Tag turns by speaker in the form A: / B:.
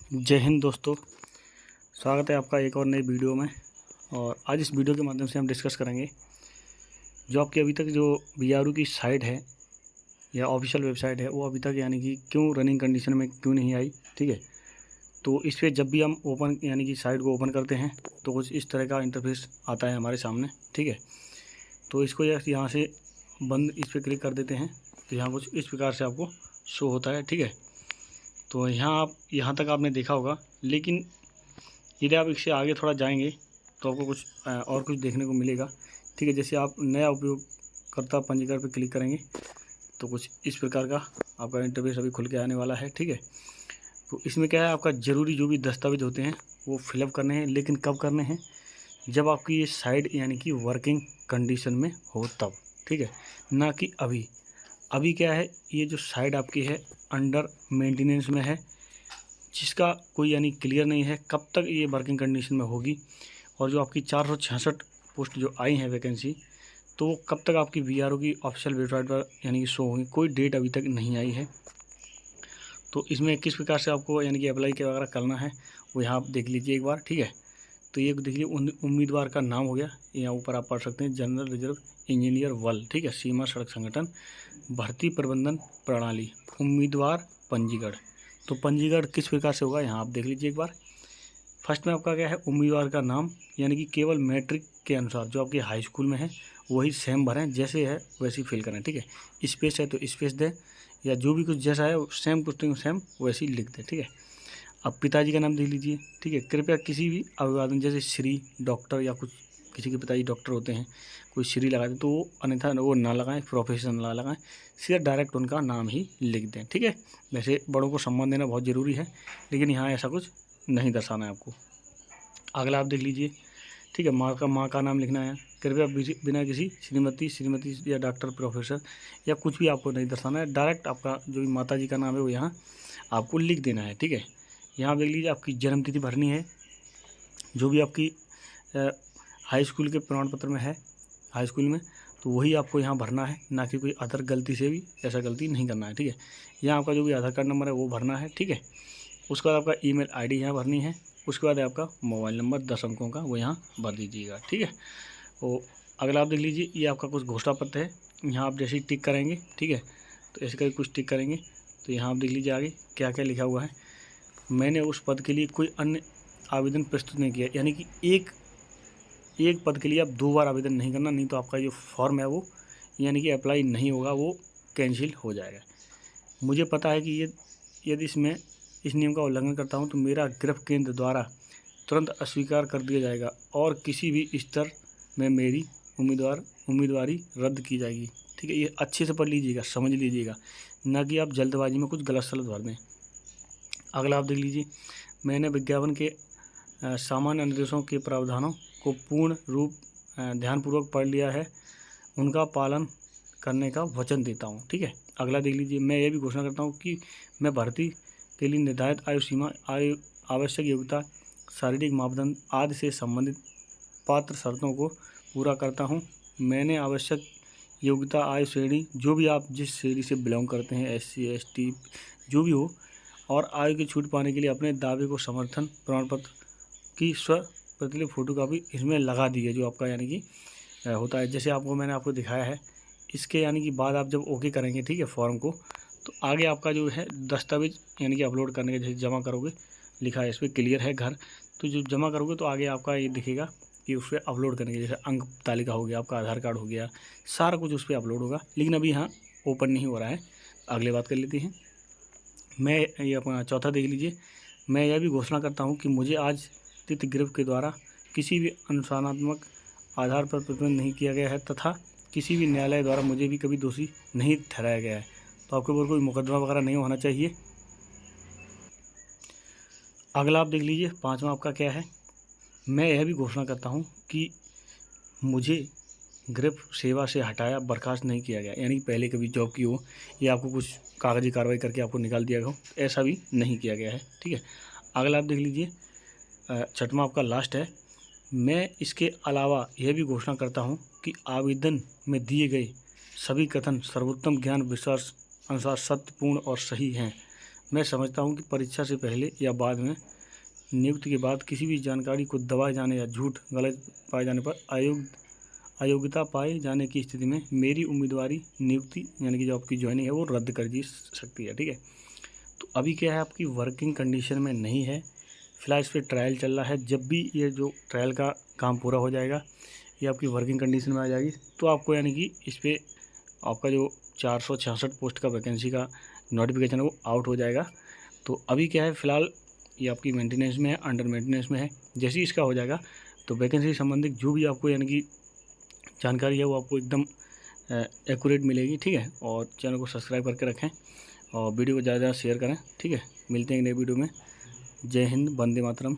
A: जय हिंद दोस्तों। स्वागत है आपका एक और नई वीडियो में। और आज इस वीडियो के माध्यम से हम डिस्कस करेंगे जो आपकी अभी तक जो बीआरओ की साइट है या ऑफिशियल वेबसाइट है वो अभी तक यानी कि क्यों रनिंग कंडीशन में क्यों नहीं आई। ठीक है, तो इस पर जब भी हम ओपन यानी कि साइट को ओपन करते हैं तो कुछ इस तरह का इंटरफेस आता है हमारे सामने। ठीक है, तो इसको यहाँ से बंद इस पर क्लिक कर देते हैं तो यहाँ कुछ इस प्रकार से आपको शो होता है। ठीक है, तो यहाँ तक आपने देखा होगा, लेकिन यदि आप इससे आगे थोड़ा जाएंगे तो आपको कुछ और कुछ देखने को मिलेगा। ठीक है, जैसे आप नया उपयोगकर्ता पंजीकरण पर क्लिक करेंगे तो कुछ इस प्रकार का आपका इंटरफेस अभी खुल के आने वाला है। ठीक है, तो इसमें क्या है, आपका ज़रूरी जो भी दस्तावेज होते हैं वो फिलअप करने हैं, लेकिन कब करने हैं, जब आपकी ये साइट यानी कि वर्किंग कंडीशन में हो तब। ठीक है, ना कि अभी। अभी क्या है, ये जो साइट आपकी है अंडर मेंटेनेंस में है, जिसका कोई यानी क्लियर नहीं है कब तक ये वर्किंग कंडीशन में होगी। और जो आपकी 466 पोस्ट जो आई हैं वैकेंसी, तो वो कब तक आपकी बीआरओ की ऑफिशियल वेबसाइट पर यानी कि शो होंगी, कोई डेट अभी तक नहीं आई है। तो इसमें किस प्रकार से आपको यानी कि अप्लाई वगैरह करना है वो यहाँ आप देख लीजिए एक बार। ठीक है, तो ये देख लीजिए उम्मीदवार का नाम हो गया, यहाँ ऊपर आप पढ़ सकते हैं जनरल रिजर्व इंजीनियर वल। ठीक है, सीमा सड़क संगठन भर्ती प्रबंधन प्रणाली उम्मीदवार पंजीकरण। तो पंजीकरण किस प्रकार से होगा यहाँ आप देख लीजिए एक बार। फर्स्ट में आपका क्या है, उम्मीदवार का नाम यानी कि केवल मैट्रिक के अनुसार जो आपके हाई स्कूल में है वही सेम भरें, जैसे है वैसे ही फिल करें। ठीक है, स्पेस है तो स्पेस दें, या जो भी कुछ जैसा है सेम कुछ सेम वैसे ही लिख दें। ठीक है, अब पिताजी का नाम देख लीजिए। ठीक है, कृपया किसी भी अभिवादन जैसे श्री डॉक्टर या कुछ किसी के पिताजी डॉक्टर होते हैं कोई श्री लगा दें तो वो अन्यथा वो ना लगाएं, प्रोफेशन ना लगाएं, सीधा डायरेक्ट उनका नाम ही लिख दें। ठीक है, वैसे बड़ों को सम्मान देना बहुत ज़रूरी है, लेकिन यहाँ ऐसा कुछ नहीं दर्शाना है आपको। अगला आप देख लीजिए। ठीक है, माँ का नाम लिखना है, कृपया बिना किसी श्रीमती या डॉक्टर प्रोफेसर या कुछ भी आपको नहीं दर्शाना है, डायरेक्ट आपका जो भी माता जी का नाम है वो यहाँ आपको लिख देना है। ठीक है, यहाँ देख लीजिए आपकी जन्म तिथि भरनी है, जो भी आपकी हाई स्कूल के प्रमाण पत्र में है हाई स्कूल में, तो वही आपको यहाँ भरना है, ना कि कोई अदर गलती से भी ऐसा गलती नहीं करना है। ठीक है, यहाँ आपका जो भी आधार कार्ड नंबर है वो भरना है। ठीक है, उसके बाद आपका ईमेल आईडी यहाँ भरनी है, उसके बाद आपका मोबाइल नंबर 10 अंकों का वो यहाँ भर दीजिएगा। ठीक है, तो अगला आप देख लीजिए, ये आपका कुछ घोषणा पत्र है, यहाँ आप जैसे ही टिक करेंगे। ठीक है, तो ऐसे करके कुछ टिक करेंगे तो यहाँ आप देख लीजिए आगे क्या क्या लिखा हुआ है। मैंने उस पद के लिए कोई अन्य आवेदन प्रस्तुत नहीं किया, यानी कि एक पद के लिए आप 2 बार आवेदन नहीं करना, नहीं तो आपका जो फॉर्म है वो यानी कि अप्लाई नहीं होगा, वो कैंसिल हो जाएगा। मुझे पता है कि यदि इस नियम का उल्लंघन करता हूं तो मेरा गृह केंद्र द्वारा तुरंत अस्वीकार कर दिया जाएगा और किसी भी स्तर में मेरी उम्मीदवारी रद्द की जाएगी। ठीक है, ये अच्छे से पढ़ लीजिएगा, समझ लीजिएगा, ना कि आप जल्दबाजी में कुछ गलत सलत भर दें। अगला आप देख लीजिए, मैंने विज्ञापन के सामान्य निर्देशों के प्रावधानों को पूर्ण रूप ध्यानपूर्वक पढ़ लिया है, उनका पालन करने का वचन देता हूँ। ठीक है, अगला देख लीजिए, मैं ये भी घोषणा करता हूँ कि मैं भर्ती के लिए निर्धारित आयु सीमा, आवश्यक योग्यता, शारीरिक मापदंड आदि से संबंधित पात्र शर्तों को पूरा करता हूँ। मैंने आवश्यक योग्यता आयु श्रेणी, जो भी आप जिस श्रेणी से बिलोंग करते हैं, SC ST जो भी हो, और आयु की छूट पाने के लिए अपने दावे को समर्थन प्रमाण पत्र की स्व प्रतिलिपि फोटोकॉपी इसमें लगा दी है, जो आपका यानी कि होता है, जैसे मैंने आपको दिखाया है। इसके यानी कि बाद आप जब ओके करेंगे, ठीक है, फॉर्म को, तो आगे आपका जो है दस्तावेज यानी कि अपलोड करने के, जैसे जमा करोगे, लिखा है इस पर क्लियर है घर, तो जो जमा करोगे तो आगे आपका ये दिखेगा कि उस पर अपलोड करने के, जैसे अंक तालिका हो गया, आपका आधार कार्ड हो गया, सारा कुछ उस पर अपलोड होगा, लेकिन अभी यहाँ ओपन नहीं हो रहा है। अगले बात कर लेते हैं। मैं ये अपना चौथा देख लीजिए, मैं यह भी घोषणा करता हूँ कि मुझे आज तिथि गृह के द्वारा किसी भी अनुशासनात्मक आधार पर प्रतिबंध नहीं किया गया है तथा किसी भी न्यायालय द्वारा मुझे भी कभी दोषी नहीं ठहराया गया है, तो आपके ऊपर कोई मुकदमा वगैरह नहीं होना चाहिए। अगला आप देख लीजिए, पांचवा आपका क्या है, मैं यह भी घोषणा करता हूँ कि मुझे गृह सेवा से हटाया बर्खास्त नहीं किया गया, यानी पहले कभी जॉब की हो या आपको कुछ कागजी कार्रवाई करके आपको निकाल दिया गया हो, ऐसा भी नहीं किया गया है। ठीक है, अगला आप देख लीजिए, छठवां आपका लास्ट है, मैं इसके अलावा यह भी घोषणा करता हूँ कि आवेदन में दिए गए सभी कथन सर्वोत्तम ज्ञान विश्वास अनुसार सत्यपूर्ण और सही हैं मैं समझता हूँ कि परीक्षा से पहले या बाद में नियुक्ति के बाद किसी भी जानकारी को दबाए जाने या झूठ गलत पाए जाने पर अयोग्यता पाए जाने की स्थिति में मेरी उम्मीदवारी नियुक्ति यानी कि जो आपकी ज्वाइनिंग है वो रद्द कर दी सकती है। ठीक है, तो अभी क्या है, आपकी वर्किंग कंडीशन में नहीं है, फिलहाल इस पर ट्रायल चल रहा है। जब भी ये जो ट्रायल का काम पूरा हो जाएगा, ये आपकी वर्किंग कंडीशन में आ जाएगी, तो आपको यानी कि इस पर आपका जो 466 पोस्ट का वैकेंसी का नोटिफिकेशन है वो आउट हो जाएगा। तो अभी क्या है, फ़िलहाल ये आपकी मेंटेनेंस में है, अंडर मेंटेनेंस में है। जैसे ही इसका हो जाएगा तो वैकेंसी से संबंधित जो भी आपको यानी कि जानकारी है वो आपको एकदम एक्यूरेट मिलेगी। ठीक है, और चैनल को सब्सक्राइब करके रखें और वीडियो को ज़्यादा शेयर करें। ठीक है, मिलते हैं एक नई वीडियो में। जय हिंद, वंदे मातरम।